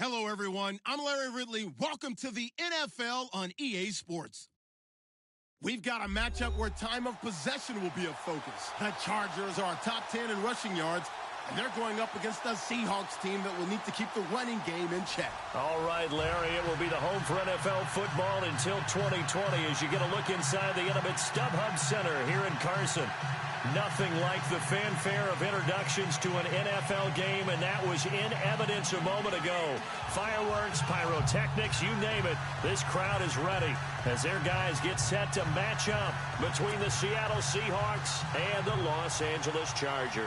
Hello, everyone. I'm Larry Ridley. Welcome to the NFL on EA Sports. We've got a matchup where time of possession will be a focus. The Chargers are top 10 in rushing yards, and they're going up against a Seahawks team that will need to keep the running game in check. All right, Larry, it will be the home for NFL football until 2020 as you get a look inside the intimate StubHub Center here in Carson. Nothing like the fanfare of introductions to an NFL game, and that was in evidence a moment ago. Fireworks, pyrotechnics, you name it. This crowd is ready as their guys get set to match up between the Seattle Seahawks and the Los Angeles Chargers.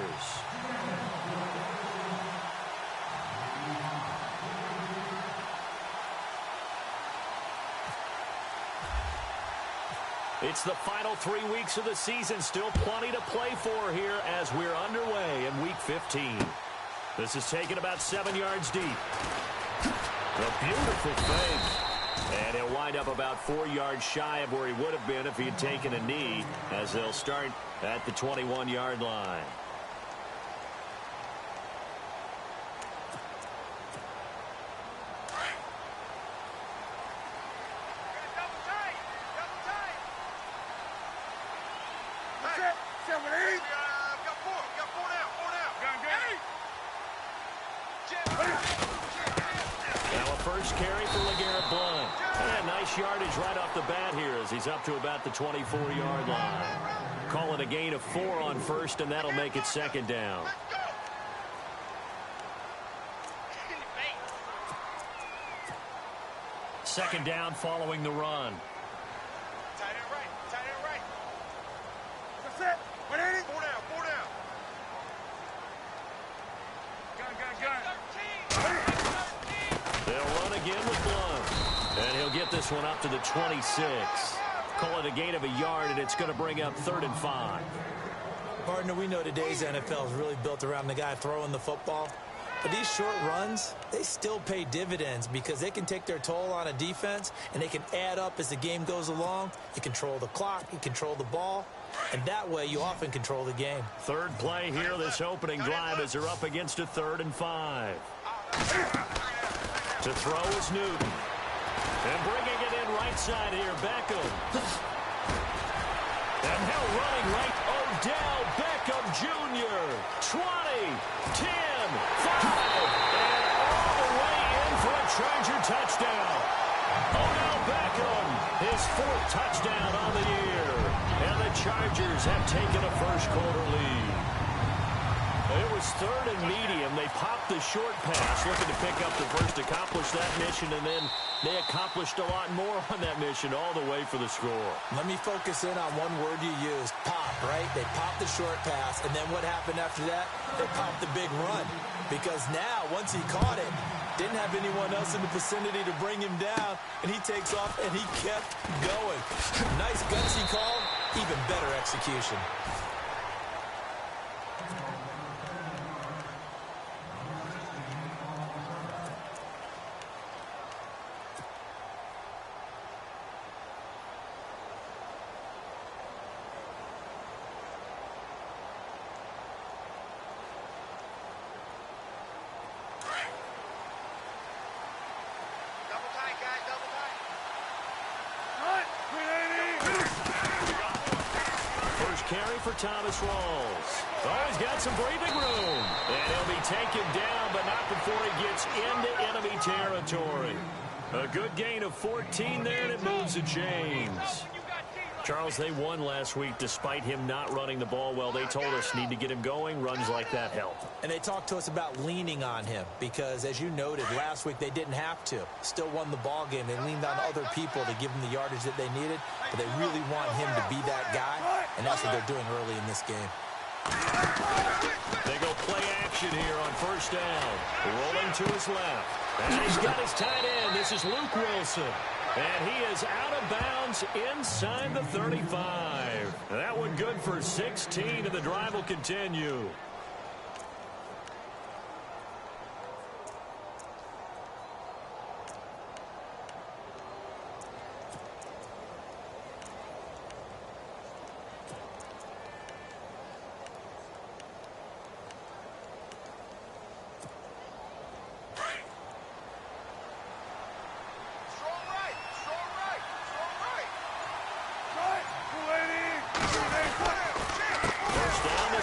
It's the final 3 weeks of the season. Still plenty to play for here as we're underway in Week 15. This is taken about 7 yards deep. A beautiful fake. And he'll wind up about 4 yards shy of where he would have been if he had taken a knee, as they'll start at the 21-yard line. Yardage right off the bat here as he's up to about the 24-yard line. Call it a gain of 4 on first, and that'll make it second down. Second down following the run. Tight end right. That's it. 180. 4 down. Gun. They'll run again with Blunt. And he'll get this one up to the 26. Call it a gain of a yard, and it's going to bring up 3rd and 5. Partner, we know today's NFL is really built around the guy throwing the football. But these short runs, they still pay dividends because they can take their toll on a defense, and they can add up as the game goes along. You control the clock, you control the ball, and that way you often control the game. Third play here, this opening drive, as they're up against a 3rd and 5. To throw is Newton. And bringing it in right side here, Beckham. And now running right, Odell Beckham Jr. 20, 10, 5, and all the way in for a Charger touchdown. Odell Beckham, his 4th touchdown on the year. And the Chargers have taken a first-quarter lead. It was 3rd and medium. They popped the short pass, looking to pick up the first, accomplish that mission, and then they accomplished a lot more on that mission all the way for the score. Let me focus in on one word you used, pop, right? They popped the short pass, and then what happened after that? They popped the big run. Because now, once he caught it, didn't have anyone else in the vicinity to bring him down, and he takes off, and he kept going. Nice gutsy call, even better execution. Carry for Thomas Rawls. Oh, he's got some breathing room. And he'll be taken down, but not before he gets into enemy territory. A good gain of 14 there, and it moves the chains. Charles, they won last week despite him not running the ball well. They told us need to get him going. Runs like that help. And they talked to us about leaning on him because, as you noted, last week they didn't have to. Still won the ball game. They leaned on other people to give them the yardage that they needed, but they really want him to be that guy, and that's what they're doing early in this game. They go play action here on first down. Rolling to his left. And he's got his tight end. This is Luke Wilson. And he is out of bounds inside the 35. That one good for 16, and the drive will continue.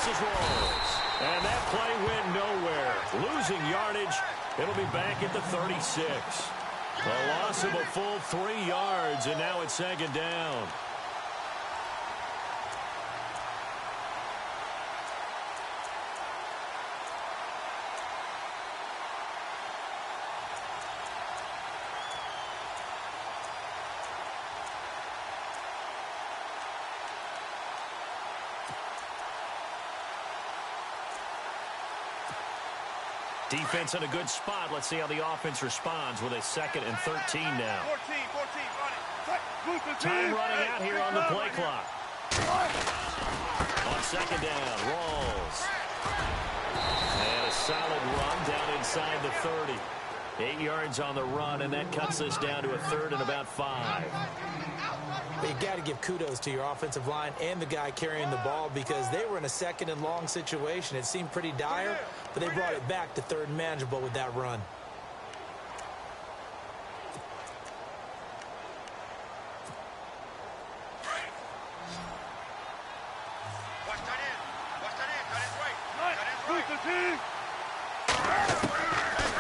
bounces, rolls. And that play went nowhere. Losing yardage. It'll be back at the 36. A loss of a full 3 yards, and now it's second down. Defense in a good spot. Let's see how the offense responds with a 2nd and 13 now. 14, run it. Time running out here on the play clock. On second down, rolls. And a solid run down inside the 30. 8 yards on the run, and that cuts this down to a 3rd and about 5. But you got to give kudos to your offensive line and the guy carrying the ball because they were in a 2nd and long situation. It seemed pretty dire, but they brought it back to 3rd and manageable with that run. Watch that in. Watch that in. Got it right. Got it right.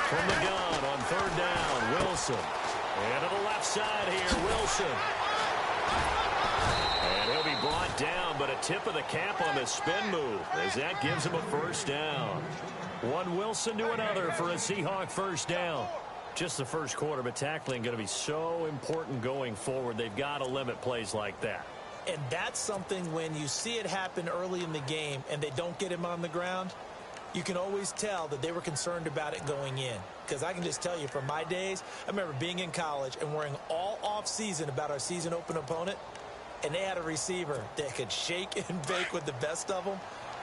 From the gun on 3rd down, Wilson. And to the left side here, Wilson. And he'll be brought down, but a tip of the cap on the spin move as that gives him a 1st down. One Wilson to another for a Seahawk 1st down. Just the first quarter, but tackling going to be so important going forward. They've got to limit plays like that. And that's something when you see it happen early in the game and they don't get him on the ground, you can always tell that they were concerned about it going in. Because I can just tell you from my days, I remember being in college and worrying all off-season about our season open opponent, and they had a receiver that could shake and bake with the best of them.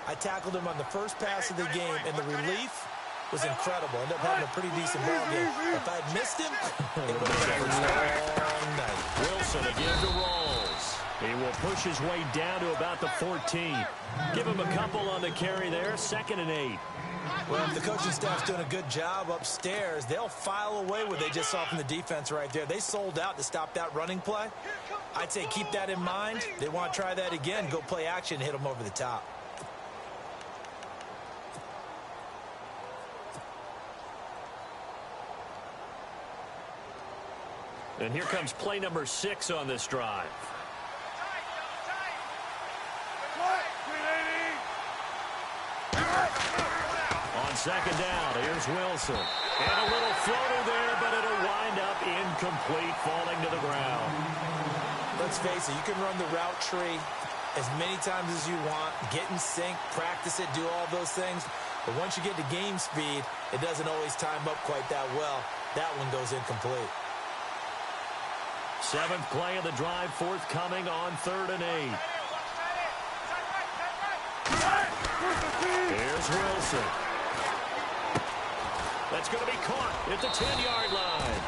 I tackled him on the first pass of the game, and the relief was incredible. Ended up having a pretty decent ball game. If I'd missed him, it would have been a long night. Wilson again to rolls. He will push his way down to about the 14. Give him a couple on the carry there. 2nd and 8. Well, if the coaching staff's doing a good job upstairs, they'll file away what they just saw from the defense right there. They sold out to stop that running play. I'd say keep that in mind. They want to try that again. Go play action and hit them over the top. And here comes play number 6 on this drive. On 2nd down, here's Wilson. And a little floater there, but it'll wind up incomplete, falling to the ground. Let's face it, you can run the route tree as many times as you want, get in sync, practice it, do all those things. But once you get to game speed, it doesn't always time up quite that well. That one goes incomplete. 7th play of the drive, forthcoming on 3rd and 8. Here's Wilson. That's going to be caught at the 10-yard line.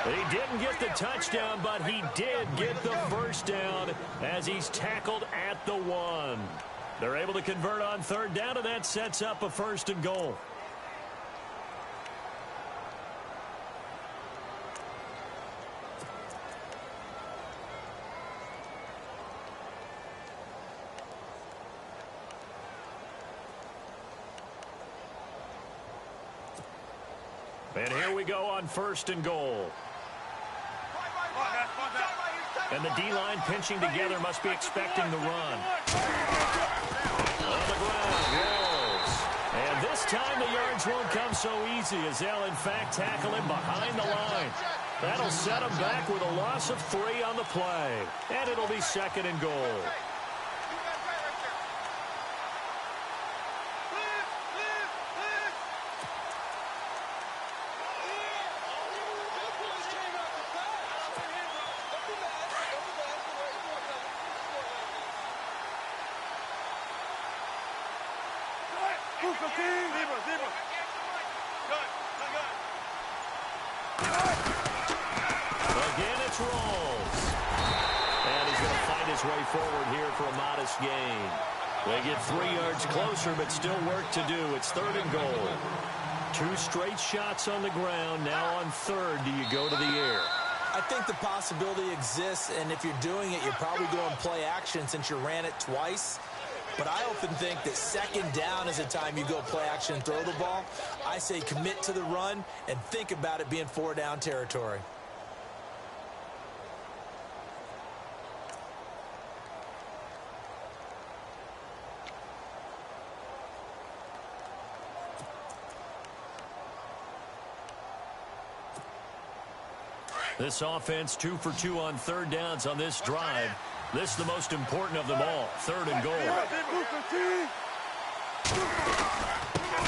He didn't get the touchdown, but he did get the 1st down as he's tackled at the 1. They're able to convert on 3rd down, and that sets up a 1st and goal. And here we go on 1st and goal. And the D-line pinching together must be expecting the run. On the ground, rolls. And this time the yards won't come so easy as they'll in fact tackle him behind the line. That'll set him back with a loss of 3 on the play. And it'll be 2nd and goal. Again, it's rolls. And he's going to fight his way forward here for a modest gain. They get 3 yards closer, but still work to do. It's 3rd and goal. 2 straight shots on the ground. Now on 3rd, do you go to the air? I think the possibility exists, and if you're doing it, you're probably going play action since you ran it twice. but I often think that second down is a time you go play action and throw the ball. I say commit to the run and think about it being 4-down territory. This offense 2 for 2 on third downs on this drive. This is the most important of them all. Third and goal.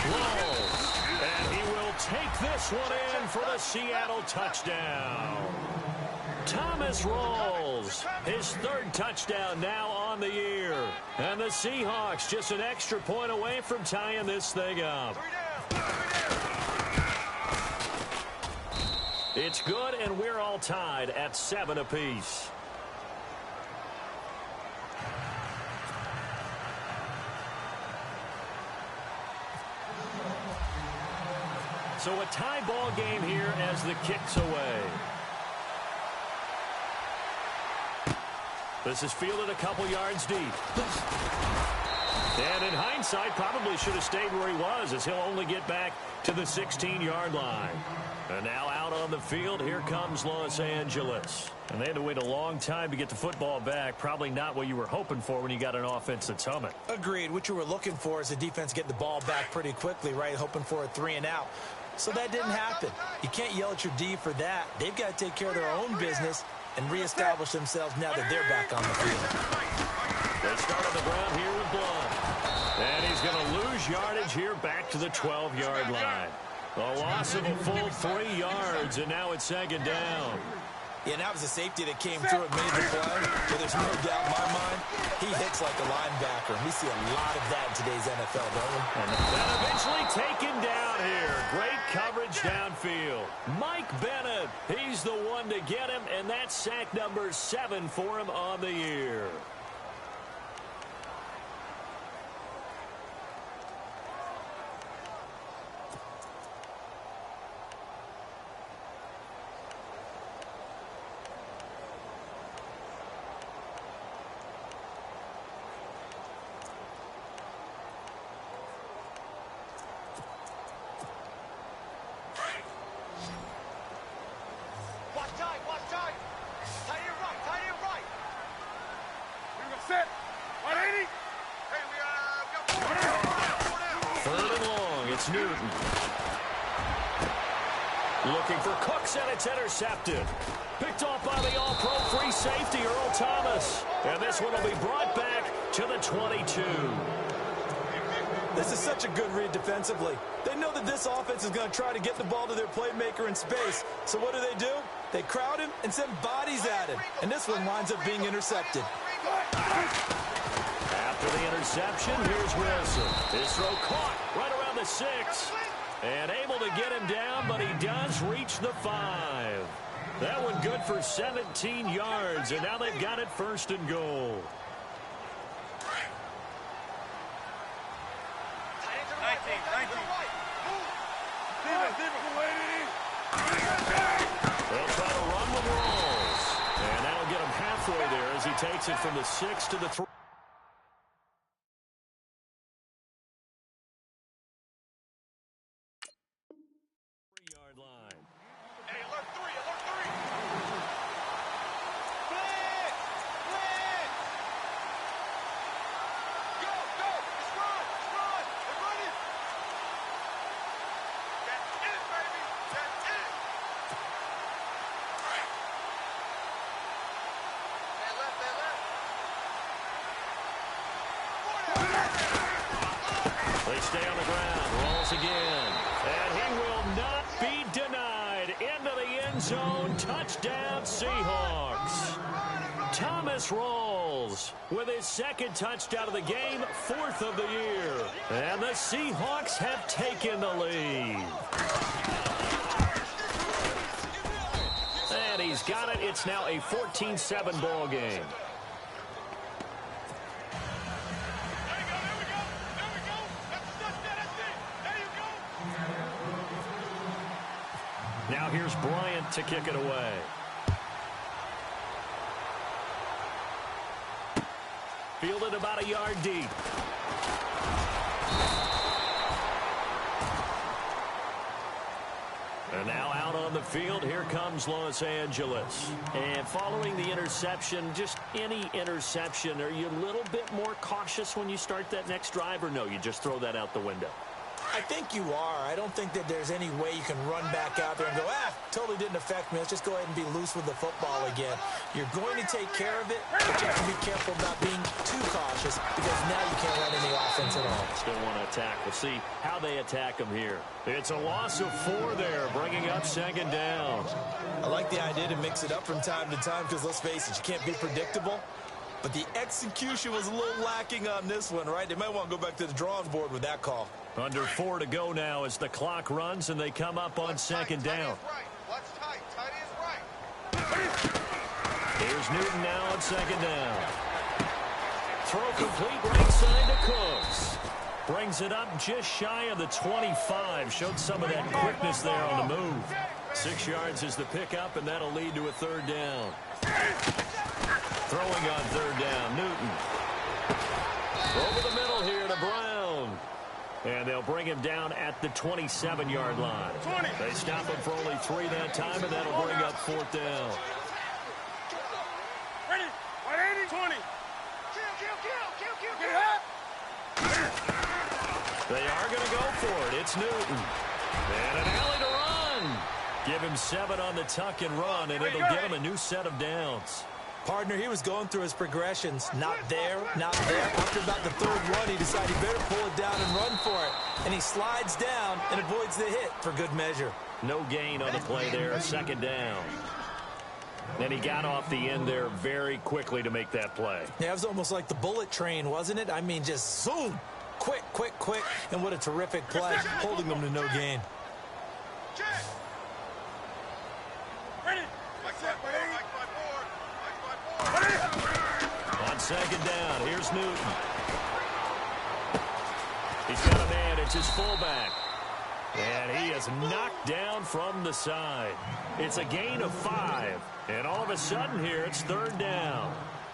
Rolls. And he will take this one in for the Seattle touchdown. Thomas Rolls, his third touchdown now on the year. And the Seahawks just an extra point away from tying this thing up. It's good, and we're all tied at 7 apiece. So a tie ball game here as the kick's away. This is fielded a couple yards deep. And in hindsight, probably should have stayed where he was, as he'll only get back to the 16-yard line. And now out on the field, here comes Los Angeles. And they had to wait a long time to get the football back. Probably not what you were hoping for when you got an offense that's humming. Agreed. What you were looking for is the defense getting the ball back pretty quickly, right? Hoping for a 3-and-out. So that didn't happen. You can't yell at your D for that. They've got to take care of their own business and reestablish themselves now that they're back on the field. They start on the ground here with Blunt. And he's going to lose yardage here back to the 12-yard line. A loss of a full 3 yards, and now it's second down. Yeah, and that was a safety that came through and made the play. But there's no doubt in my mind, he hits like a linebacker. And we see a lot of that in today's NFL, don't we? And eventually taken down here. Great coverage downfield. Mike Bennett, he's the one to get him, and that's sack number 7 for him on the year. Newton. Looking for Cooks, and it's intercepted. Picked off by the all-pro free safety, Earl Thomas. And this one will be brought back to the 22. This is such a good read defensively. They know that this offense is going to try to get the ball to their playmaker in space. So what do? They crowd him and send bodies at him. And this one winds up being intercepted. After the interception, here's Wilson. His throw caught right around the 6. And able to get him down, but he does reach the 5. That one good for 17 yards, and now they've got it first and goal. They'll try to run with Rolls. And that'll get him halfway there as he takes it from the 6 to the 3. They stay on the ground. Rolls again. And he will not be denied. Into the end zone. Touchdown, Seahawks. Thomas Rolls with his second touchdown of the game, 4th of the year. And the Seahawks have taken the lead. And he's got it. It's now a 14-7 ball game. Now here's Bryant to kick it away. Fielded about a yard deep. And now out on the field, here comes Los Angeles. And following the interception, just any interception, are you a little bit more cautious when you start that next drive, or no, you just throw that out the window? I think you are. I don't think that there's any way you can run back out there and go, totally didn't affect me. Let's just go ahead and be loose with the football again. You're going to take care of it, but you have to be careful about being too cautious because now you can't run any offense at all. Still want to attack. We'll see how they attack them here. It's a loss of 4 there, bringing up second down. I like the idea to mix it up from time to time because, let's face it, you can't be predictable. But the execution was a little lacking on this one, right? They might want to go back to the drawing board with that call. Under 4 to go now as the clock runs and they come up on second down. Here's Newton now on second down. Throw complete right side to Cooks. Brings it up just shy of the 25. Showed some of that quickness there on the move. 6 yards is the pickup, and that'll lead to a third down. Throwing on third down, Newton. Over the middle here to Brown. And they'll bring him down at the 27-yard line. They stop him for only 3 that time, and that'll bring up fourth down. Ready? 180, 20. Kill. Get up. They are going to go for it. It's Newton. And an alley to run. Give him 7 on the tuck and run, and it'll give him a new set of downs. Partner, he was going through his progressions. Not there, not there. After about the third run, he decided he better pull it down and run for it. And he slides down and avoids the hit for good measure. No gain on the play there, second down. And he got off the end there very quickly to make that play. Yeah, it was almost like the bullet train, wasn't it? I mean, just zoom. Quick. And what a terrific play, holding them to no gain. Ready? On second down, here's Newton. He's got a man, it's his fullback. And he is knocked down from the side. It's a gain of 5. And all of a sudden here, it's third down.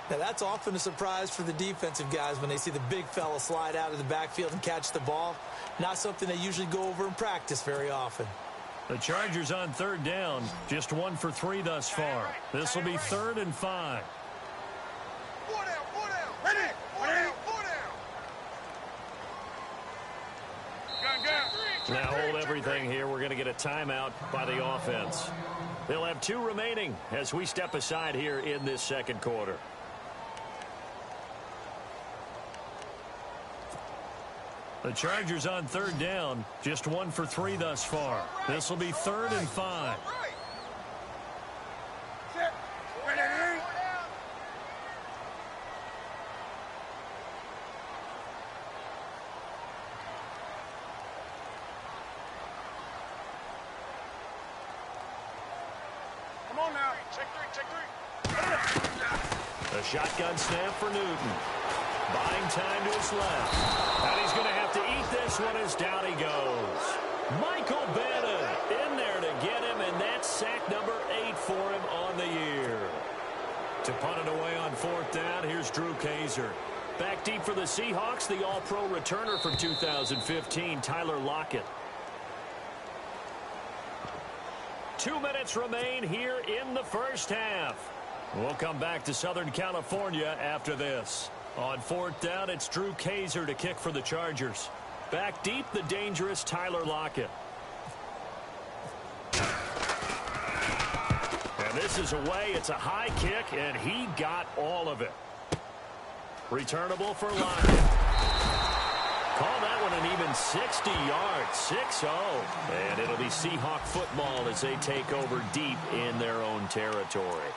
Now, that's often a surprise for the defensive guys when they see the big fella slide out of the backfield and catch the ball. Not something they usually go over in practice very often. The Chargers on third down, just 1 for 3 thus far. This will be 3rd and 5. Ready? Now hold everything here. We're going to get a timeout by the offense. They'll have 2 remaining as we step aside here in this second quarter. The Chargers on third down, just 1 for 3 thus far. This will be 3rd and 5. Come on now. Check three. A shotgun snap for Newton. Buying time to his left. And he's going to have to eat this one as down he goes. Michael Bennett in there to get him, and that's sack number 8 for him on the year. To punt it away on 4th down, here's Drew Kaiser. Back deep for the Seahawks, the All-Pro returner from 2015, Tyler Lockett. 2 minutes remain here in the first half. We'll come back to Southern California after this. On 4th down, it's Drew Kaiser to kick for the Chargers. Back deep, the dangerous Tyler Lockett. And this is away. It's a high kick, and he got all of it. Returnable for Lockett. Call that one an even 60 yards, 6-0. And it'll be Seahawk football as they take over deep in their own territory.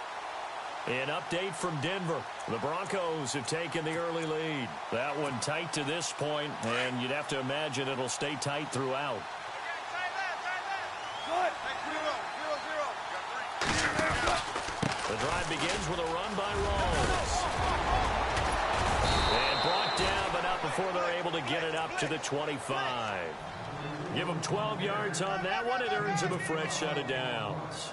An update from Denver. The Broncos have taken the early lead. That one tight to this point, and you'd have to imagine it'll stay tight throughout. The drive begins with a run by Rawls. And brought down, but not before they're able to get it up to the 25. Give them 12 yards on that one. It earns them a fresh set of downs.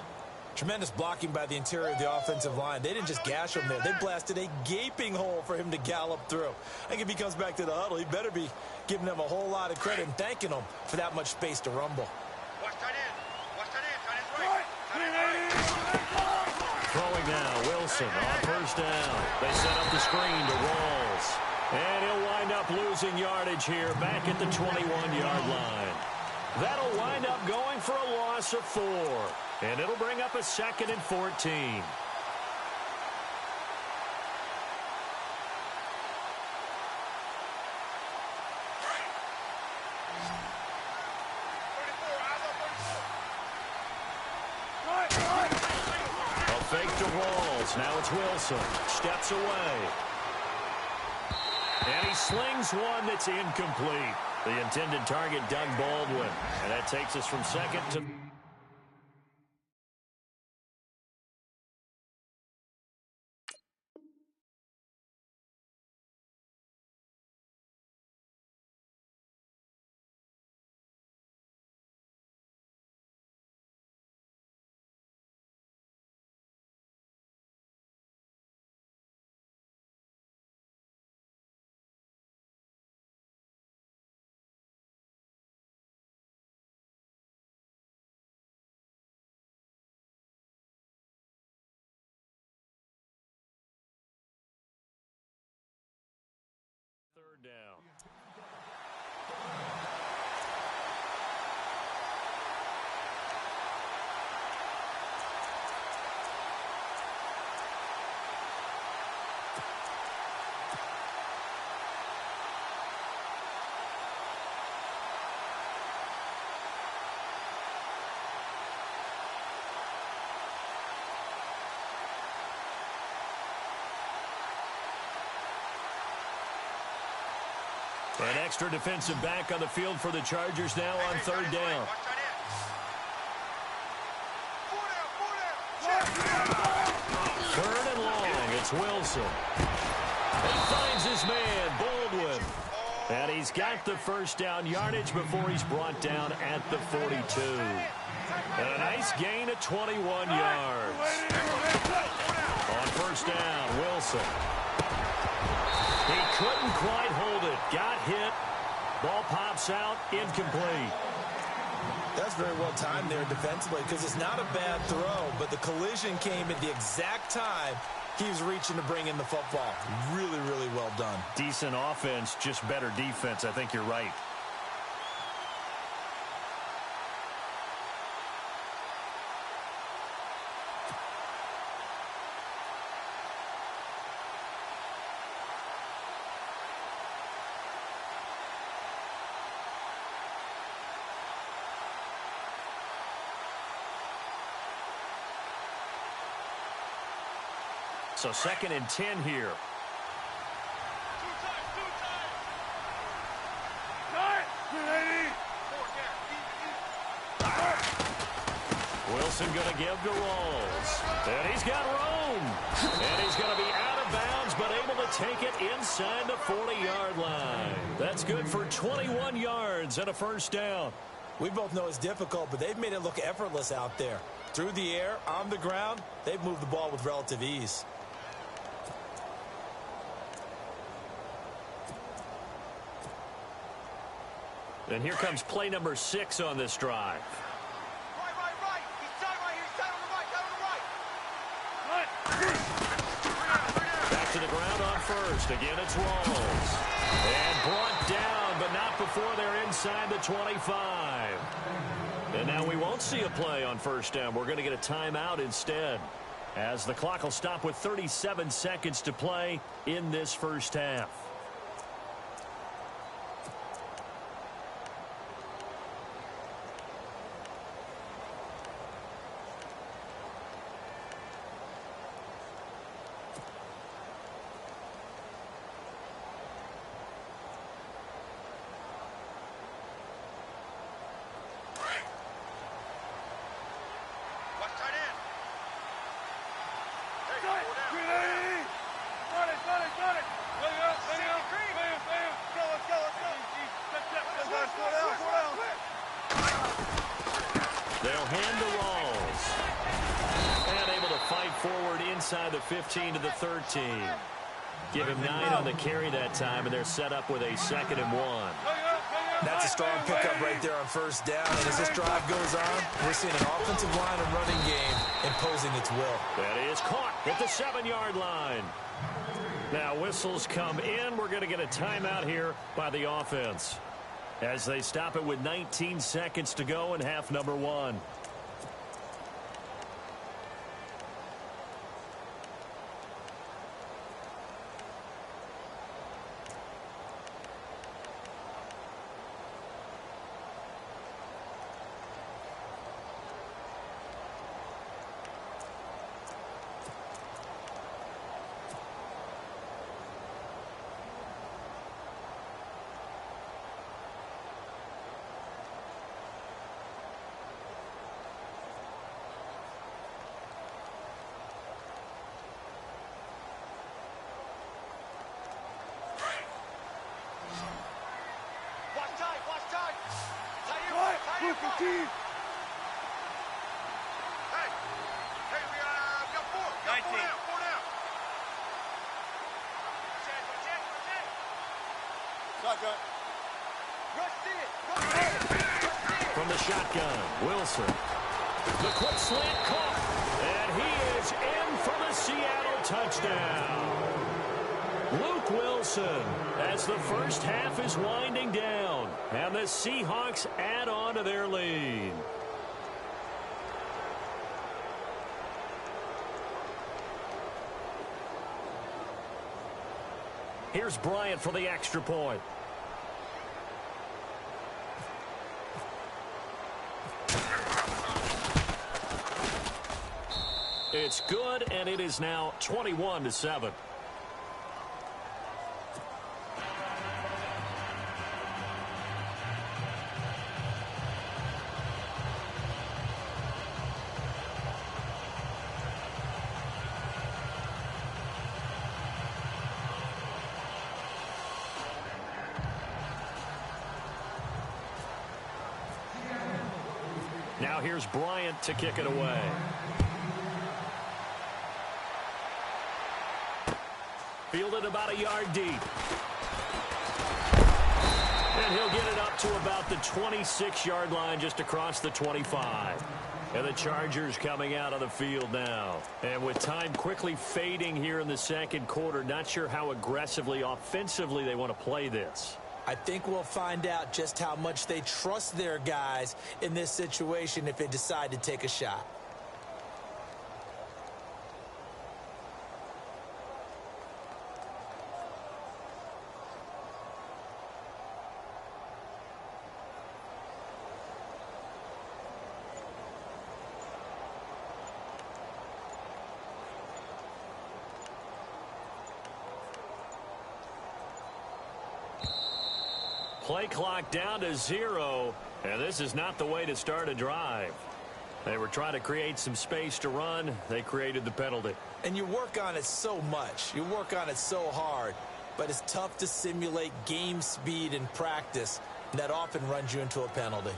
Tremendous blocking by the interior of the offensive line. They didn't just gash him there. They blasted a gaping hole for him to gallop through. I think if he comes back to the huddle, he better be giving them a whole lot of credit and thanking them for that much space to rumble. Throwing now, Wilson on first down. They set up the screen to Rawls. And he'll wind up losing yardage here back at the 21-yard line. That'll wind up going for a loss of 4. And it'll bring up a 2nd and 14. A fake to Rawls. Now it's Wilson. Steps away. And he slings one that's incomplete. The intended target, Doug Baldwin. And that takes us from 2nd to... Third down. An extra defensive back on the field for the Chargers now on third down. Third and long. It's Wilson. He finds his man, Baldwin. And he's got the first down yardage before he's brought down at the 42. And a nice gain of 21 yards. On first down, Wilson. He couldn't quite hold it. Got hit. Ball pops out. Incomplete. That's very well timed there defensively because it's not a bad throw, but the collision came at the exact time he was reaching to bring in the football. Really, really well done. Decent offense, just better defense. I think you're right. So 2nd and 10 here. Wilson going to give to Rawls. And he's got room. And he's going to be out of bounds, but able to take it inside the 40-yard line. That's good for 21 yards and a first down. We both know it's difficult, but they've made it look effortless out there. Through the air, on the ground, they've moved the ball with relative ease. And here comes play number 6 on this drive. Right. He's tied right here. He's tied on the right. Back to the ground on first. Again, it's Rawls. And brought down, but not before they're inside the 25. And now we won't see a play on first down. We're going to get a timeout instead, as the clock will stop with 37 seconds to play in this first half. fight forward inside the 15 to the 13. Give him 9 on the carry that time, and they're set up with a 2nd and 1. That's a strong pickup right there on first down. And as this drive goes on, we're seeing an offensive line and running game imposing its will. That is caught at the 7-yard line. Now whistles come in. We're going to get a timeout here by the offense as they stop it with 19 seconds to go in half number 1. From the shotgun, Wilson. The quick slant caught. And he is in for the Seattle touchdown. Luke Wilson, as the first half is winding down. And the Seahawks add on to their lead. Here's Bryant for the extra point. It's good, and it is now 21-7. Now here's Bryant to kick it away. Fielded about a yard deep. And he'll get it up to about the 26-yard line, just across the 25. And the Chargers coming out of the field now. And with time quickly fading here in the second quarter, not sure how aggressively, offensively they want to play this. I think we'll find out just how much they trust their guys in this situation if they decide to take a shot. Play clock down to 0, and this is not the way to start a drive. They were trying to create some space to run. They created the penalty. And you work on it so much. You work on it so hard. But it's tough to simulate game speed in practice. And that often runs you into a penalty.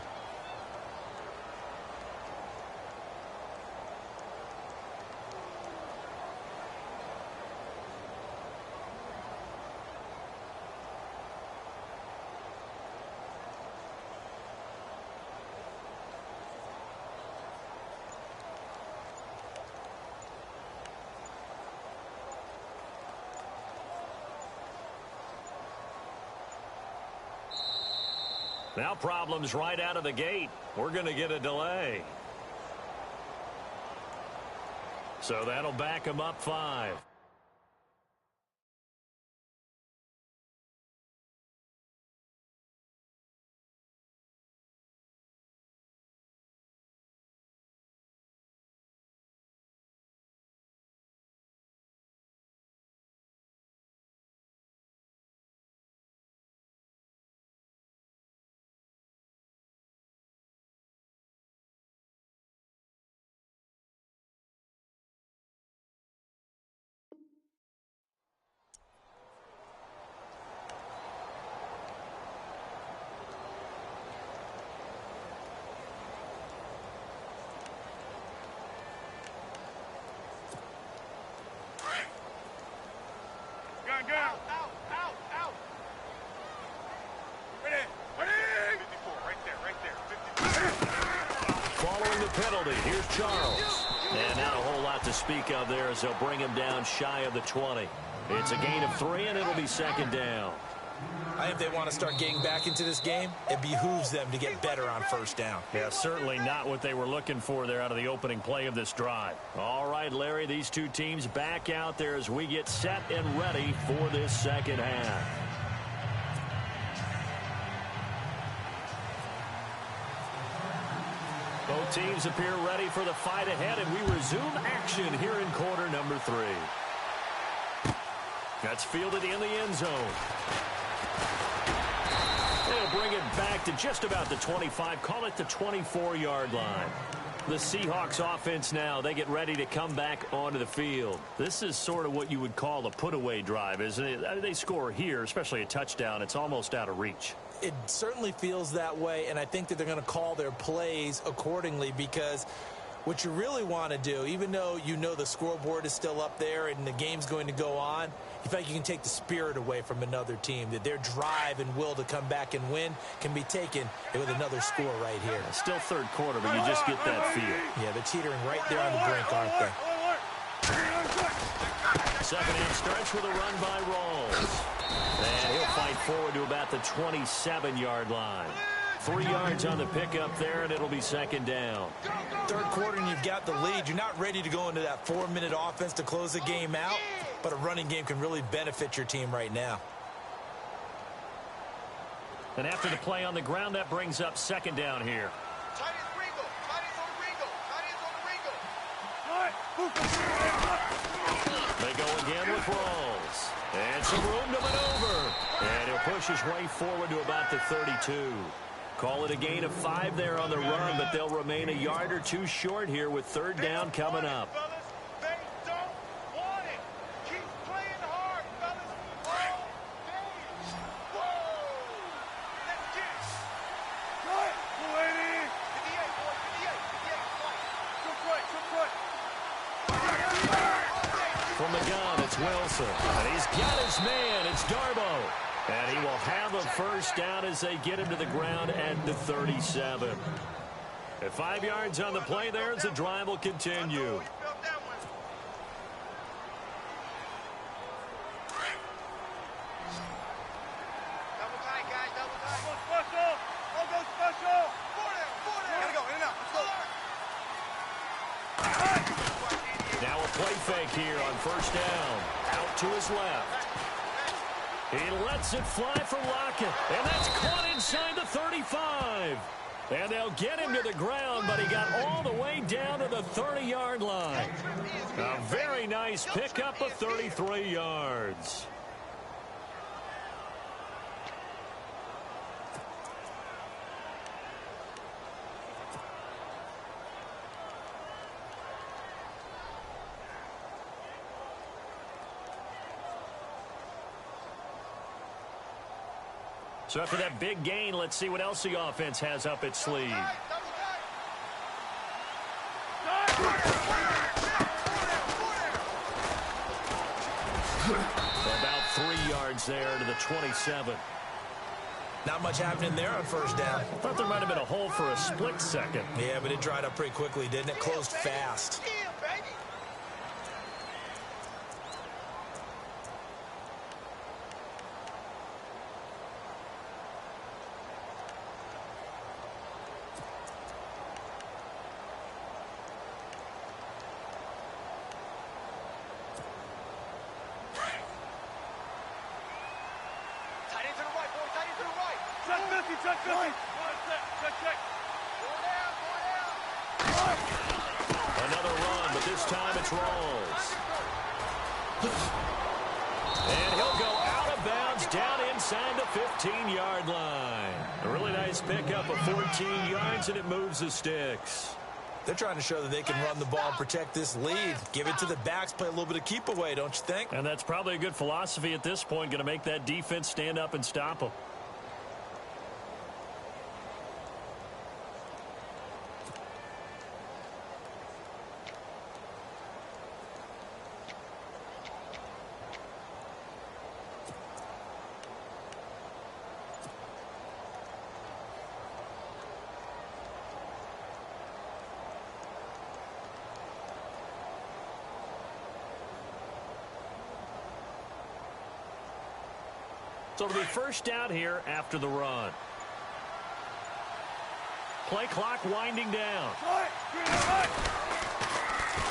Now problems right out of the gate. We're going to get a delay. So that'll back them up 5. Charles. And not a whole lot to speak of there as they'll bring him down shy of the 20. It's a gain of 3, and it'll be second down. I think they want to start getting back into this game. It behooves them to get better on first down. Yeah, certainly not what they were looking for there out of the opening play of this drive. All right, Larry, these two teams back out there as we get set and ready for this second half. Both teams appear ready for the fight ahead, and we resume action here in quarter number 3. That's fielded in the end zone. They'll bring it back to just about the 25, call it the 24-yard line. The Seahawks offense now, they get ready to come back onto the field. This is sort of what you would call a put-away drive, isn't it? They score here, especially a touchdown. It's almost out of reach. It certainly feels that way, and I think that they're going to call their plays accordingly because what you really want to do, even though you know the scoreboard is still up there and the game's going to go on, you feel like you can take the spirit away from another team, that their drive and will to come back and win can be taken with another score right here. Still third quarter, but you just get that feel. Yeah, they're teetering right there on the brink, aren't they? Second half starts with a run by Rawls. And he'll fight forward to about the 27-yard line. 3 yards on the pickup there, and it'll be second down. Third quarter, and you've got the lead. You're not ready to go into that 4-minute offense to close the game out, but a running game can really benefit your team right now. And after the play on the ground, that brings up second down here. They go again with Rawls. And some room to maneuver. And he'll push his way forward to about the 32. Call it a gain of 5 there on the run, but they'll remain a yard or two short here with third down coming up. They don't want it. Keep playing hard, fellas. All day. Whoa. Let's get it. Cut. Lady. 58, boy. 58. 58. Some foot. Some foot. From the gun, it's Wilson. And he's got his man. It's Darbo. And he will have a first down as they get him to the ground at the 37. At 5 yards on the play there as the drive will continue. Now a play fake here on first down. Out to his left. He lets it fly for Lockett, and that's caught inside the 35. And they'll get him to the ground, but he got all the way down to the 30-yard line. A very nice pickup of 33 yards. So after that big gain, let's see what else the offense has up its sleeve. About 3 yards there to the 27. Not much happening there on first down. I thought there might have been a hole for a split second. Yeah, but it dried up pretty quickly, didn't it? Closed fast. Another run, but this time it's Rawls. And he'll go out of bounds down inside the 15-yard line. A really nice pickup of 14 yards, and it moves the sticks. They're trying to show that they can run the ball and protect this lead. Give it to the backs, play a little bit of keep away, don't you think? And that's probably a good philosophy at this point, going to make that defense stand up and stop them. So it'll be first down here after the run. Play clock winding down.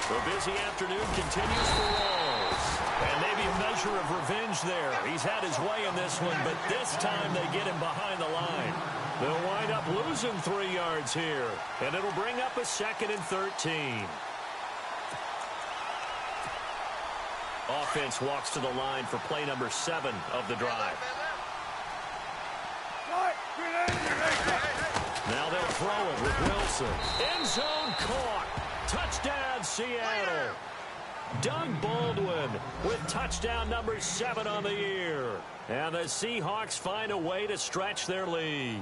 The busy afternoon continues for Rawls. And maybe a measure of revenge there. He's had his way in this one, but this time they get him behind the line. They'll wind up losing 3 yards here. And it'll bring up a 2nd and 13. Offense walks to the line for play number 7 of the drive. Now they'll throw it with Wilson. End zone caught. Touchdown, Seattle. Doug Baldwin with touchdown number 7 on the year. And the Seahawks find a way to stretch their lead.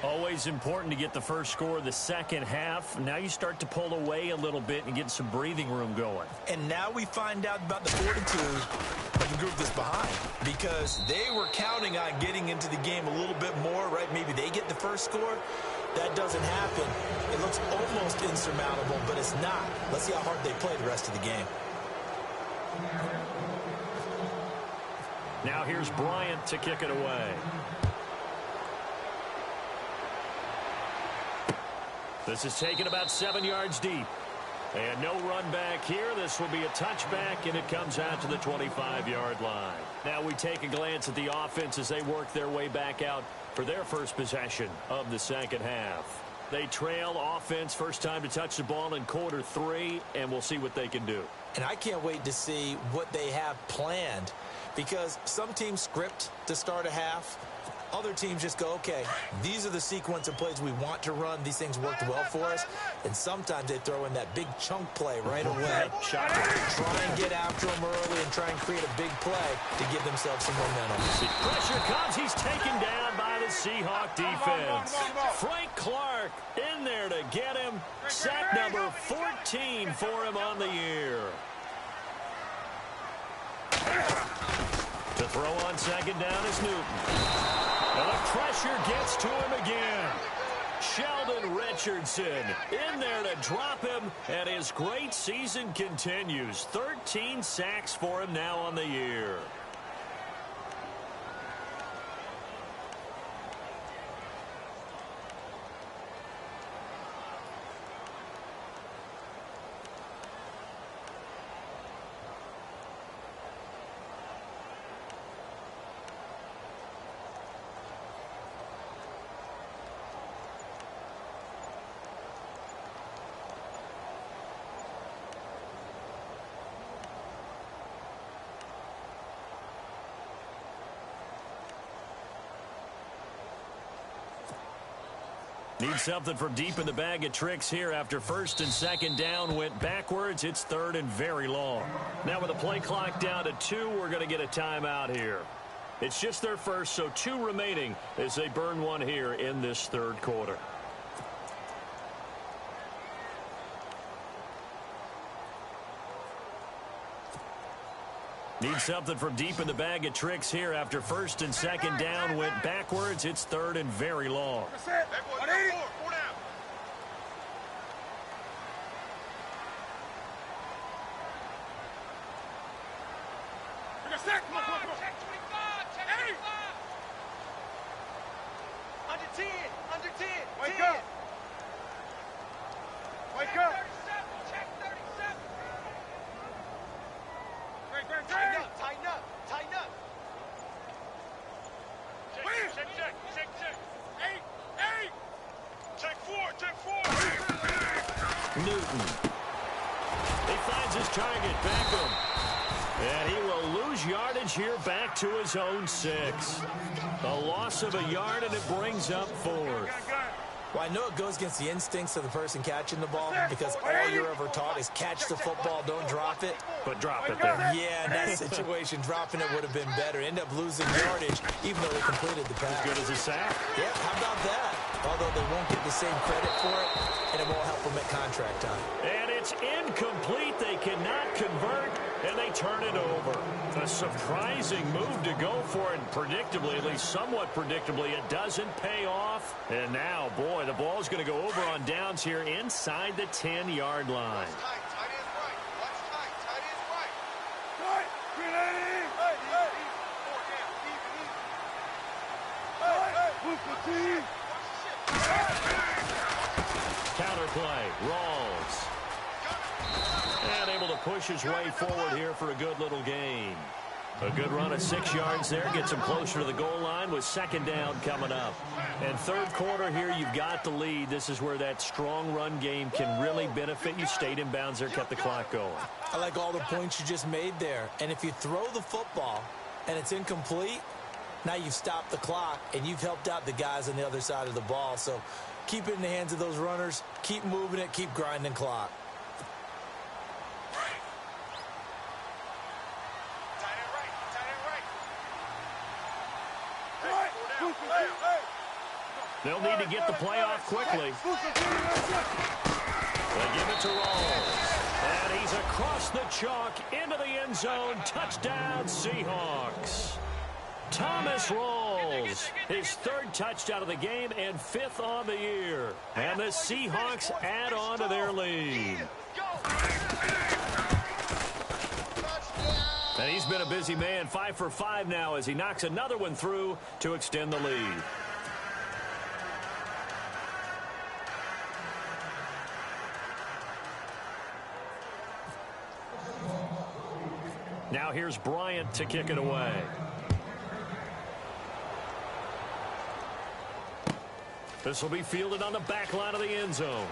Always important to get the first score of the second half. Now you start to pull away a little bit and get some breathing room going. And now we find out about the fortitude of the group that's behind, because they were counting on getting into the game a little bit more, right? Maybe they get the first score. That doesn't happen. It looks almost insurmountable, but it's not. Let's see how hard they play the rest of the game. Now here's Bryant to kick it away. This is taken about 7 yards deep. And no run back here. This will be a touchback, and it comes out to the 25-yard line. Now we take a glance at the offense as they work their way back out for their first possession of the second half. They trail offense first time to touch the ball in quarter 3, and we'll see what they can do. And I can't wait to see what they have planned, because some teams script to start a half. Other teams just go, okay, these are the sequence of plays we want to run. These things worked well for us. And sometimes they throw in that big chunk play right away. Try and get after them early and try and create a big play to give themselves some momentum. Pressure comes. He's taken down by the Seahawk defense. Frank Clark in there to get him. Sack number 14 for him on the year. To throw on second down is Newton. And the pressure gets to him again. Sheldon Richardson in there to drop him, and his great season continues. 13 sacks for him now on the year. Need something from deep in the bag of tricks here after first and second down went backwards. It's 3rd and very long. Now with the play clock down to 2, we're going to get a timeout here. It's just their first, so 2 remaining as they burn one here in this 3rd quarter. Need something from deep in the bag of tricks here after first and second down went backwards. It's 3rd and very long. Under 10. Wake up. Wake up. Check 37. Tighten up. Check. 8. Check 4. Newton. He finds his target, Beckham. And he will lose yardage here back to his own 6. A loss of a yard, and it brings up 4th. Well, I know it goes against the instincts of the person catching the ball, because all you're ever taught is catch the football, don't drop it. But drop it there. Yeah, in that situation, dropping it would have been better. End up losing yardage, even though they completed the pass. As good as a sack. Yeah, how about that? Although they won't get the same credit for it, and it won't help them at contract time. And it's incomplete. They cannot convert, and they turn it over. A surprising move to go for it, and predictably, at least somewhat predictably, it doesn't pay off. And now, boy, the ball's going to go over on downs here inside the 10-yard line. Counterplay, Rawls. And able to push his way forward here for a good little gain. A good run of 6 yards there. Gets him closer to the goal line with second down coming up. And third quarter here, you've got the lead. This is where that strong run game can really benefit you. Stayed in bounds there, kept the clock going. I like all the points you just made there. And if you throw the football and it's incomplete, now you've stopped the clock and you've helped out the guys on the other side of the ball. So keep it in the hands of those runners. Keep moving it. Keep grinding clock. They'll need to get the play off quickly. They give it to Rawls. And he's across the chalk into the end zone. Touchdown, Seahawks. Thomas Rawls, his third touchdown of the game and 5th on the year. And the Seahawks add on to their lead. And he's been a busy man, 5 for 5 now as he knocks another one through to extend the lead. Now here's Bryant to kick it away. This will be fielded on the back line of the end zone.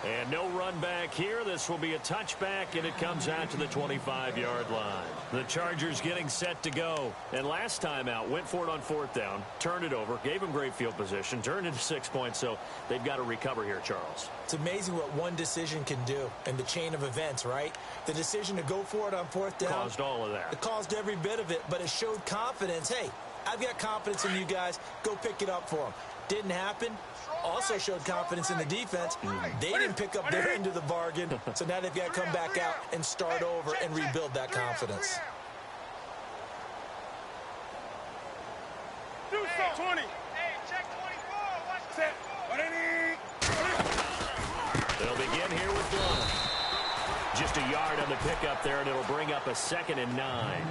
And no run back here. This will be a touchback, and it comes out to the 25-yard line. The Chargers getting set to go. And last time out, went for it on 4th down, turned it over, gave him great field position, turned into 6 points, so they've got to recover here, Charles. It's amazing what one decision can do in the chain of events, right? The decision to go for it on 4th down. Caused all of that. It caused every bit of it, but it showed confidence. Hey, I've got confidence in you guys. Go pick it up for them. Didn't happen. Also showed confidence in the defense. They didn't pick up their end of the bargain, so now they've got to come back out and start over and rebuild that confidence. 20. Hey, check 24. They'll begin here with one. Just a yard on the pickup there, and it'll bring up a 2nd and 9.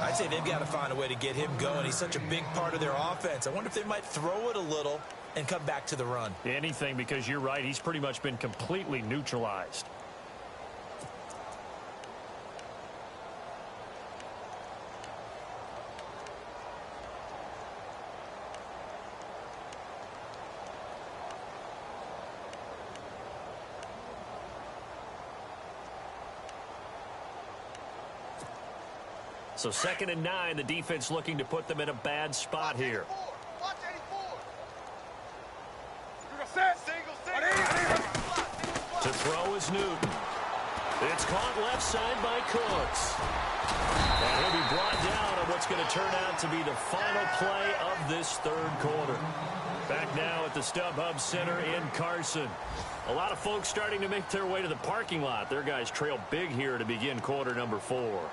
I'd say they've got to find a way to get him going. He's such a big part of their offense. I wonder if they might throw it a little and come back to the run. Anything, because you're right. He's pretty much been completely neutralized. So 2nd and 9, the defense looking to put them in a bad spot here. Watch 84. To throw is Newton. It's caught left side by Cooks. And he'll be brought down on what's going to turn out to be the final play of this third quarter. Back now at the StubHub Center in Carson. A lot of folks starting to make their way to the parking lot. Their guys trail big here to begin quarter number 4.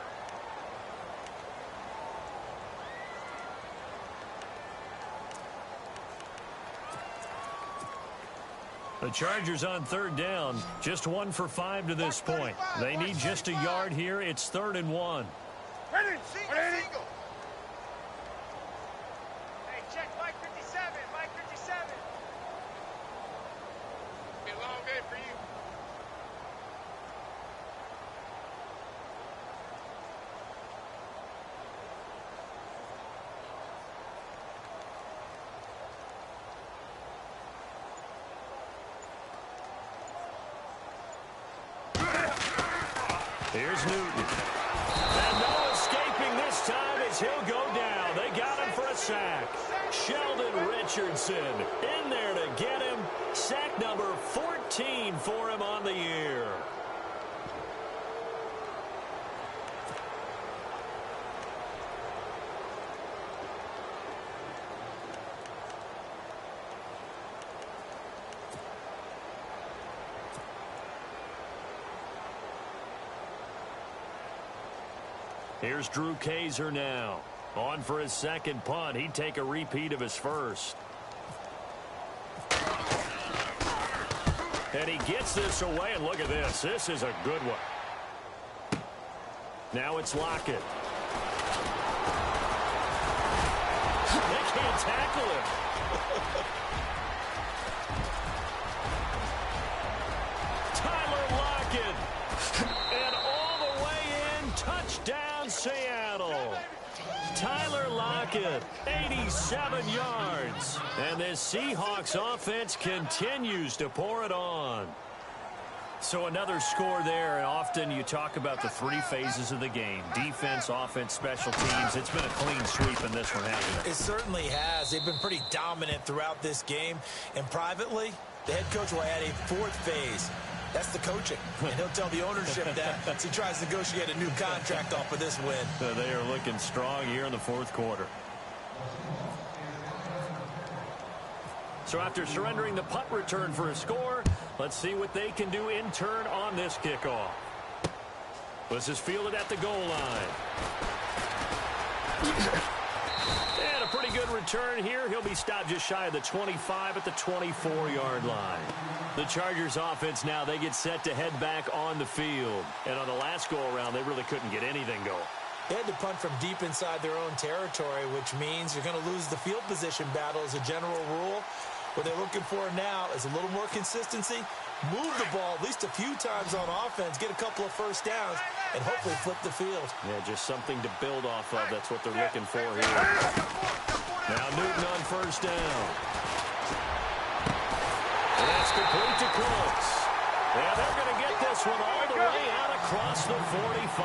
The Chargers on 3rd down, just 1 for 5 to this point. They need just a yard here. It's 3rd and 1. Ready. Single. Hey, check Mike 57. Mike 57. Be a long day for you. Here's Newton. And no escaping this time as he'll go down. They got him for a sack. Sheldon Richardson in there to get him. Sack number 14 for him on the year. Here's Drew Kaiser now. On for his second punt. He'd take a repeat of his first. And he gets this away, and look at this. This is a good one. Now it's Lockett. They can't tackle him. Tyler Lockett. And all the way in, touchdown Seattle. Tyler Lockett, 87 yards. And this Seahawks offense continues to pour it on. So another score there, and often you talk about the three phases of the game. Defense, offense, special teams. It's been a clean sweep in this one, hasn't it? It certainly has. They've been pretty dominant throughout this game. And privately, the head coach will add a fourth phase. That's the coaching. And he'll tell the ownership that as he tries to negotiate a new contract off of this win. They are looking strong here in the fourth quarter. So after surrendering the punt return for a score, let's see what they can do in turn on this kickoff. This is fielded at the goal line. And a pretty good return here. He'll be stopped just shy of the 25 at the 24-yard line. The Chargers offense now, they get set to head back on the field. And on the last go-around, they really couldn't get anything going. They had to punt from deep inside their own territory, which means you're going to lose the field position battle as a general rule. What they're looking for now is a little more consistency, move the ball at least a few times on offense, get a couple of first downs, and hopefully flip the field. Yeah, just something to build off of. That's what they're looking for here. Now Newton on first down. And that's complete to Colts. Yeah, they're going to get this one all the way out across the 45.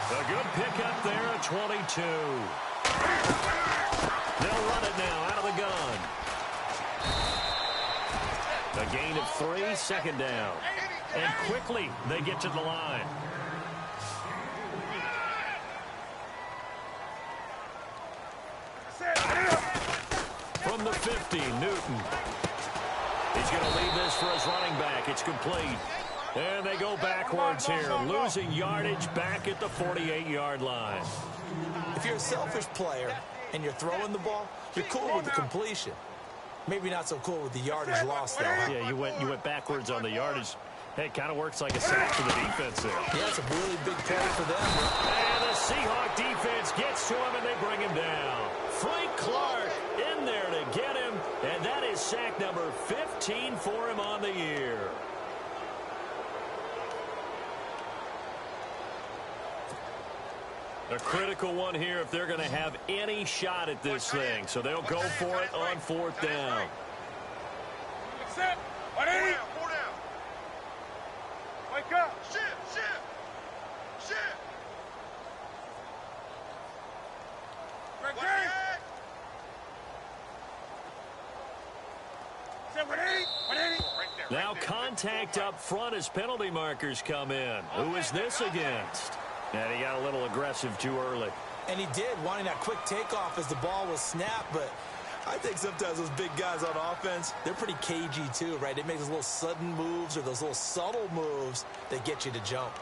A good pickup there at 22. They'll run it now out of the gun. A gain of 3, second down. And quickly they get to the line. From the 50, Newton. He's going to leave this for his running back. It's complete. And they go backwards here, losing yardage back at the 48-yard line. If you're a selfish player and you're throwing the ball, you're cool with the completion. Maybe not so cool with the yardage lost, though. Huh? Yeah, you went backwards on the yardage. Hey, it kind of works like a sack for the defense there. Yeah, it's a really big play for them. And the Seahawk defense gets to him, and they bring him down. Frank Clark in there to get him, and that is sack number 15 for him on the year. A critical one here if they're going to have any shot at this thing. So they'll go for it on fourth down. Set. 180. 4 down. Wake up. Shift. Set 180. 180. Now contact up front as penalty markers come in. Who is this against? And he got a little aggressive too early. And he did, wanting that quick takeoff as the ball was snapped. But I think sometimes those big guys on offense, they're pretty cagey too, right? They make those little sudden moves or those little subtle moves that get you to jump.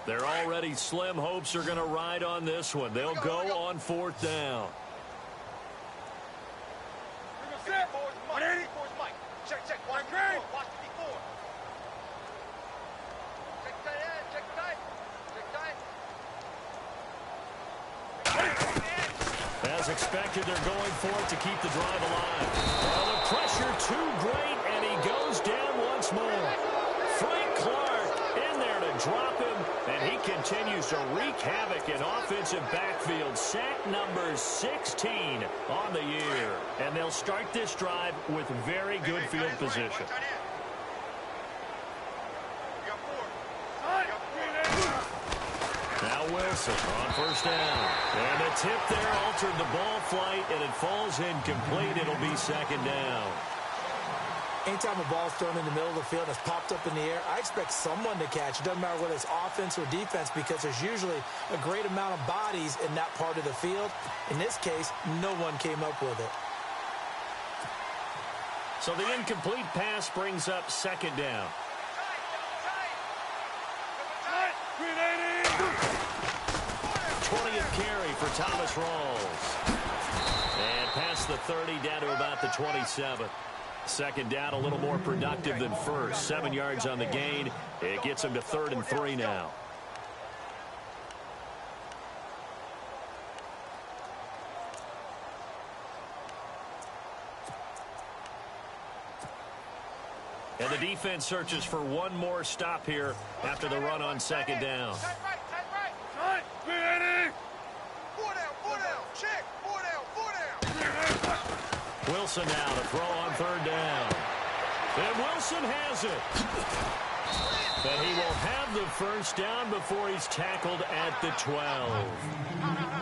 They're already slim hopes are going to ride on this one. They'll go on fourth down. Set. 180. Check. Watch the D4. As expected, they're going for it to keep the drive alive. Well, the pressure too great, and he goes down once more. Frank Clark in there to drop him, and he continues to wreak havoc in offensive backfield. Sack number 16 on the year. And they'll start this drive with very good field position. Now Wilson on first down. And the tip there altered the ball flight, and it falls incomplete. It'll be second down. Anytime a ball's thrown in the middle of the field that's popped up in the air, I expect someone to catch. It doesn't matter whether it's offense or defense because there's usually a great amount of bodies in that part of the field. In this case, no one came up with it. So the incomplete pass brings up second down. 20th carry for Thomas Rawls. And past the 30 down to about the 27. Second down a little more productive than first. 7 yards on the gain. It gets him to 3rd and 3 now. And the defense searches for one more stop here after the run on second down. Tight right. Tight. Ready. 4 down. Check. 4 down. Wilson now to throw on third down. And Wilson has it. And he will have the first down before he's tackled at the 12.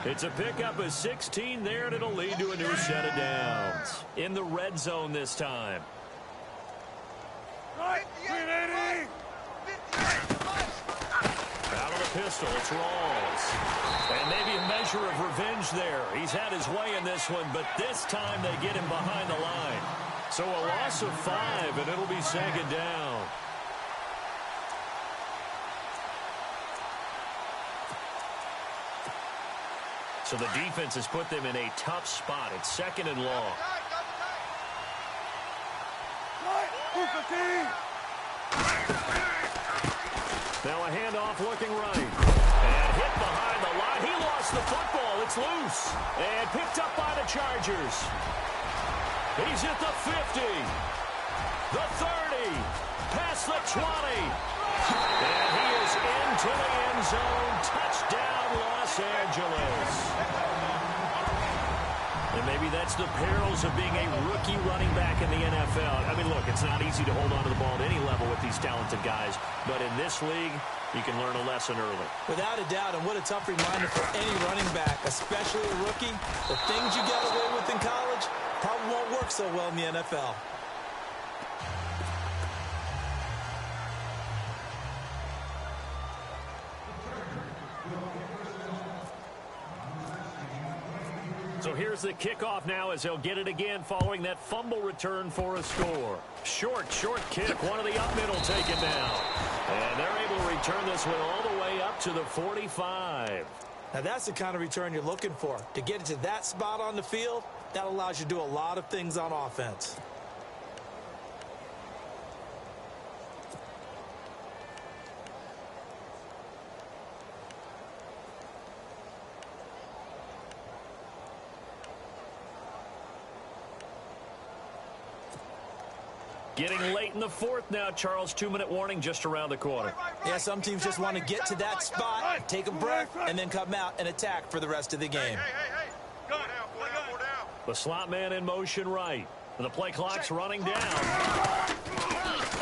It's a pickup of 16 there, and it'll lead to a new set of downs. In the red zone this time. Right. 380. Out of the pistol, it's Rawls. And maybe a measure of revenge there. He's had his way in this one, but this time they get him behind the line. So a loss of 5, and it'll be second down. So the defense has put them in a tough spot. It's second and long. Now a handoff looking right. And hit behind the line. He lost the football. It's loose. And picked up by the Chargers. He's at the 50. The 30. Past the 20. And he is into the end zone. Touchdown, Los Angeles. And maybe that's the perils of being a rookie running back in the NFL. I mean, look, it's not easy to hold on to the ball at any level with these talented guys. But in this league, you can learn a lesson early. Without a doubt, and what a tough reminder for any running back, especially a rookie. The things you got away with in college probably won't work so well in the NFL. So here's the kickoff now as they'll get it again following that fumble return for a score. Short kick. One of the up middle taken down. And they're able to return this one all the way up to the 45. Now that's the kind of return you're looking for. To get it to that spot on the field, that allows you to do a lot of things on offense. Getting late in the fourth now, Charles. 2-minute warning just around the corner. Yeah, some teams just want to get to that spot, take a breath, and then come out and attack for the rest of the game. Hey. Go down. The slot man in motion right. And the play clock's running down.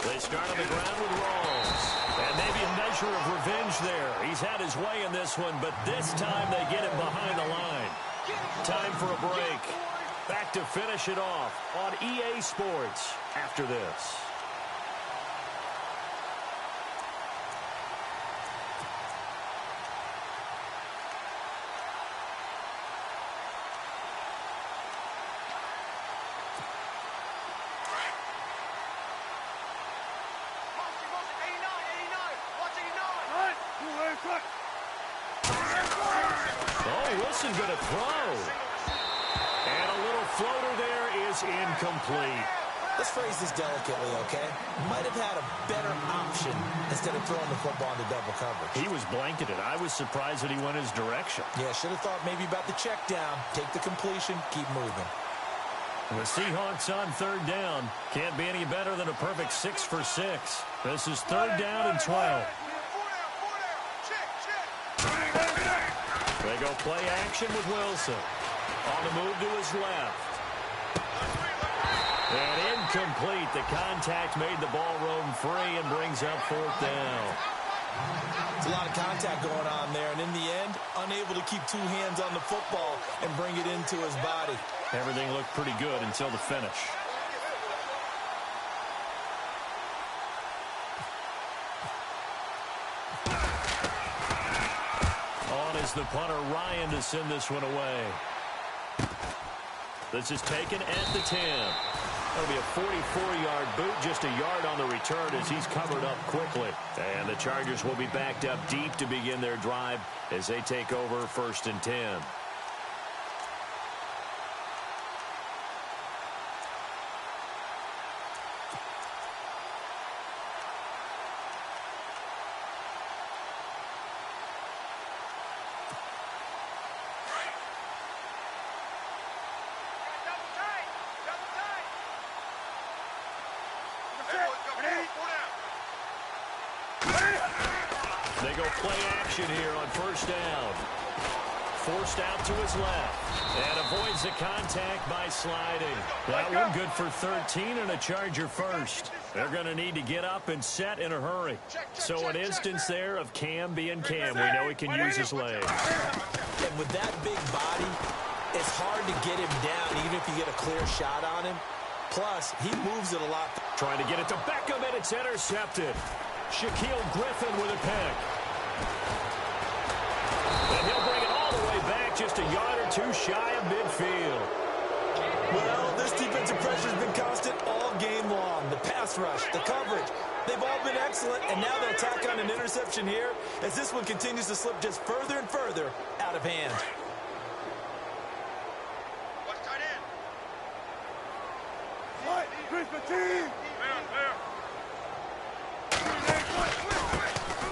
They start on the ground with Rawls. And maybe a measure of revenge there. He's had his way in this one, but this time they get him behind the line. Time for a break. Back to finish it off on EA Sports after this. Oh, Wilson going to throw. And a little floater there is incomplete. Let's phrase this delicately, okay? Might have had a better option instead of throwing the football into double coverage. He was blanketed. I was surprised that he went his direction. Yeah, should have thought maybe about the check down, take the completion, keep moving. And the Seahawks on third down. Can't be any better than a perfect 6 for 6. This is third down and 12. They go play action with Wilson. On the move to his left. And incomplete. The contact made the ball roam free and brings up fourth down. There's a lot of contact going on there, and in the end, unable to keep two hands on the football and bring it into his body. Everything looked pretty good until the finish. On is the punter, Ryan, to send this one away. This is taken at the 10. That'll be a 44-yard boot, just a yard on the return as he's covered up quickly. And the Chargers will be backed up deep to begin their drive as they take over 1st and 10. go play action here on first down. Forced out to his left. And avoids the contact by sliding. That one good for 13 and a Charger first. They're going to need to get up and set in a hurry. So an instance there of Cam being Cam. We know he can use his legs. And with that big body, it's hard to get him down even if you get a clear shot on him. Plus, he moves it a lot. Trying to get it to Beckham, and it's intercepted. Shaquille Griffin with a pick. And he'll bring it all the way back, just a yard or two shy of midfield. Well, this defensive pressure has been constant all game long. The pass rush, the coverage, they've all been excellent, and now they'll tack on an interception here as this one continues to slip just further and further out of hand.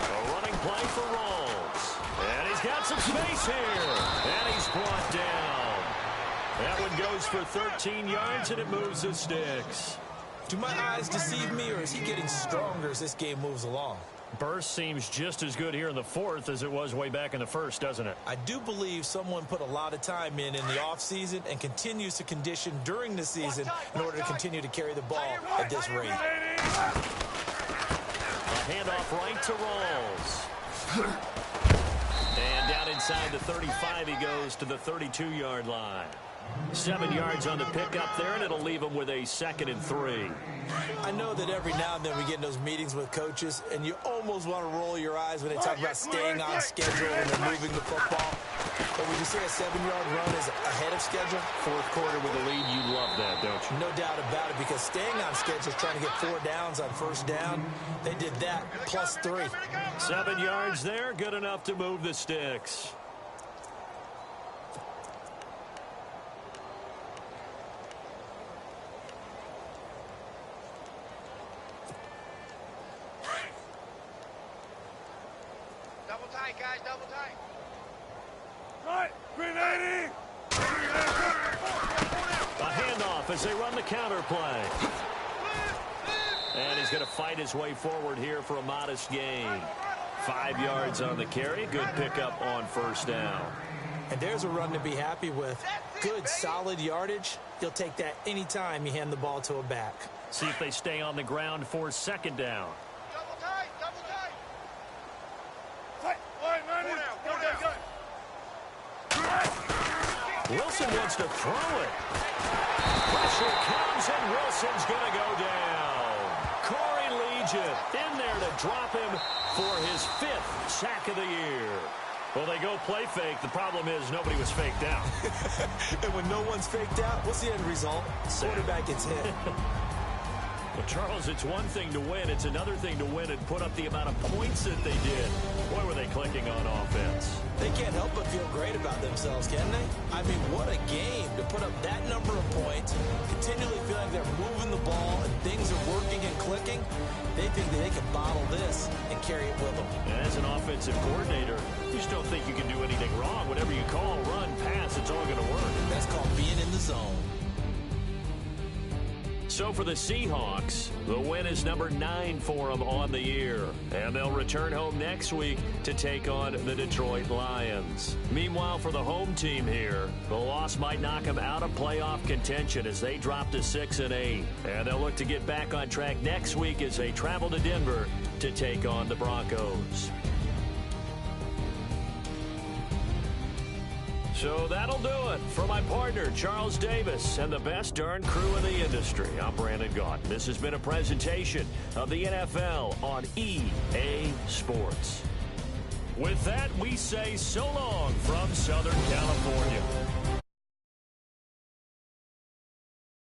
A running play for Rawls. And he's got some space here. And he's brought down. That one goes for 13 yards, and it moves the sticks. Do my eyes deceive me, or is he getting stronger as this game moves along? Burst seems just as good here in the fourth as it was way back in the first, doesn't it? I do believe someone put a lot of time in the offseason and continues to condition during the season in order to continue to carry the ball at this rate. A handoff right to Rawls. And down inside the 35, he goes to the 32-yard line. 7 yards on the pickup there, and it'll leave him with a 2nd and 3. I know that every now and then we get in those meetings with coaches, and you almost want to roll your eyes when they talk about staying on schedule and they're moving the football. But would you say a 7-yard run is ahead of schedule? Fourth quarter with a lead, you love that, don't you? No doubt about it, because staying on schedule, trying to get 4 downs on first down, they did that, plus 3. 7 yards there, good enough to move the sticks. Double tight, guys, double tight. Right, 390. A handoff as they run the counter play. And he's going to fight his way forward here for a modest gain. 5 yards on the carry. Good pickup on first down. And there's a run to be happy with. Good, solid yardage. You'll take that anytime you hand the ball to a back. See if they stay on the ground for 2nd down. Double tight, double tight. Wilson wants to throw it. Pressure comes, and Wilson's going to go down. Corey Legion in there to drop him for his 5th sack of the year. Well, they go play fake. The problem is nobody was faked out. And when no one's faked out, what's the end result? Quarterback gets hit. Well, Charles, it's one thing to win. It's another thing to win and put up the amount of points that they did. Boy, were they clicking on offense. They can't help but feel great about themselves, can they? I mean, what a game to put up that number of points, continually feel like they're moving the ball and things are working and clicking. They think that they can bottle this and carry it with them. And as an offensive coordinator, you just don't think you can do anything wrong. Whatever you call, run, pass, it's all going to work. That's called being in the zone. So for the Seahawks, the win is number 9 for them on the year. And they'll return home next week to take on the Detroit Lions. Meanwhile, for the home team here, the loss might knock them out of playoff contention as they drop to 6-8. And they'll look to get back on track next week as they travel to Denver to take on the Broncos. So that'll do it. For my partner, Charles Davis, and the best darn crew in the industry, I'm Brandon Gaunt. This has been a presentation of the NFL on EA Sports. With that, we say so long from Southern California.